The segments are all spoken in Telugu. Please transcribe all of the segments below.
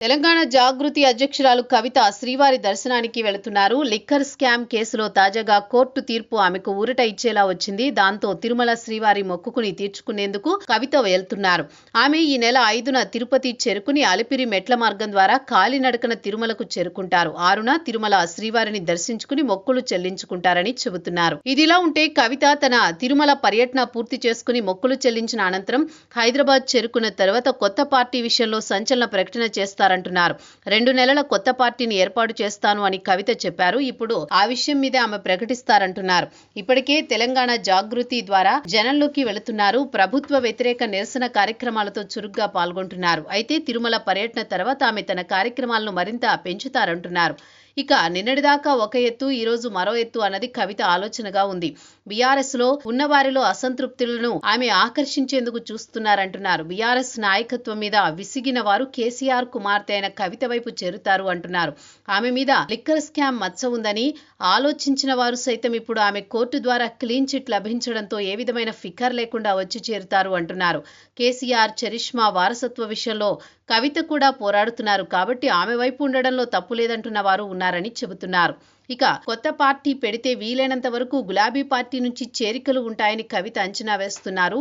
తెలంగాణ జాగృతి అధ్యక్షురాలు కవిత శ్రీవారి దర్శనానికి వెళుతున్నారు. లిక్కర్ స్కామ్ కేసులో తాజాగా కోర్టు తీర్పు ఆమెకు ఊరట ఇచ్చేలా వచ్చింది. దాంతో తిరుమల శ్రీవారి మొక్కుకుని తీర్చుకునేందుకు కవిత వెళ్తున్నారు. ఆమె ఈ నెల 5న తిరుపతి చేరుకుని అలిపిరి మెట్ల మార్గం ద్వారా కాలినడకన తిరుమలకు చేరుకుంటారు. 6న తిరుమల శ్రీవారిని దర్శించుకుని మొక్కులు చెల్లించుకుంటారని చెబుతున్నారు. ఇదిలా ఉంటే కవిత తన తిరుమల పర్యటన పూర్తి చేసుకుని మొక్కులు చెల్లించిన అనంతరం హైదరాబాద్ చేరుకున్న తర్వాత కొత్త పార్టీ విషయంలో సంచలన ప్రకటన చేస్తారు అంటున్నారు. 2 నెలల కొత్త పార్టీని ఏర్పాటు చేస్తాను అని కవిత చెప్పారు. ఇప్పుడు ఆ విషయం మీద ఆమె ప్రకటిస్తారంటున్నారు. ఇప్పటికే తెలంగాణ జాగృతి ద్వారా జనంలోకి వెళుతున్నారు. ప్రభుత్వ వ్యతిరేక నిరసన కార్యక్రమాలతో చురుగ్గా పాల్గొంటున్నారు. అయితే తిరుమల పర్యటన తర్వాత ఆమె తన కార్యక్రమాలను మరింత పెంచుతారంటున్నారు. ఇక నిన్నటిదాకా ఒక ఎత్తు, ఈ రోజు మరో ఎత్తు అన్నది కవిత ఆలోచనగా ఉంది. బీఆర్ఎస్ లో ఉన్న వారిలో అసంతృప్తులను ఆమె ఆకర్షించేందుకు చూస్తున్నారంటున్నారు. బీఆర్ఎస్ నాయకత్వం మీద విసిగిన వారు కేసీఆర్ కుమార్తె అయిన కవిత వైపు చేరుతారు అంటున్నారు. ఆమె మీద లిక్కర్ స్కామ్ మచ్చ ఉందని ఆలోచించిన వారు సైతం ఇప్పుడు ఆమె కోర్టు ద్వారా క్లీన్ చిట్ లభించడంతో ఏ విధమైన ఫికర్ లేకుండా వచ్చి చేరుతారు అంటున్నారు. కేసీఆర్ చరిష్మా వారసత్వ విషయంలో కవిత కూడా పోరాడుతున్నారు కాబట్టి ఆమె వైపు ఉండడంలో తప్పు లేదంటున్న వారు ఉన్నారని చెబుతున్నారు. ఇక కొత్త పార్టీ పెడితే వీలైనంత వరకు గులాబీ పార్టీ నుంచి చేరికలు ఉంటాయని కవిత అంచనా వేస్తున్నారు.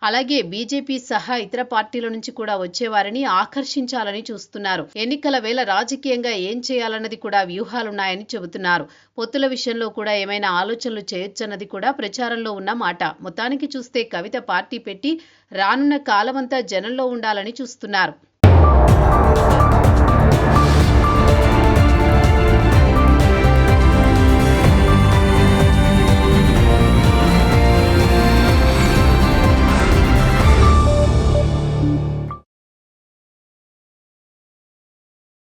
అలాగే బీజేపీ సహా ఇతర పార్టీల నుంచి కూడా వచ్చేవారిని ఆకర్షించాలని చూస్తున్నారు. ఎన్నికల వేళ రాజకీయంగా ఏం చేయాలన్నది కూడా వ్యూహాలున్నాయని చెబుతున్నారు. పొత్తుల విషయంలో కూడా ఏమైనా ఆలోచనలు చేయొచ్చన్నది కూడా ప్రచారంలో ఉన్న మాట. మొత్తానికి చూస్తే కవిత పార్టీ పెట్టి రానున్న కాలమంతా జనంలో ఉండాలని చూస్తున్నారు.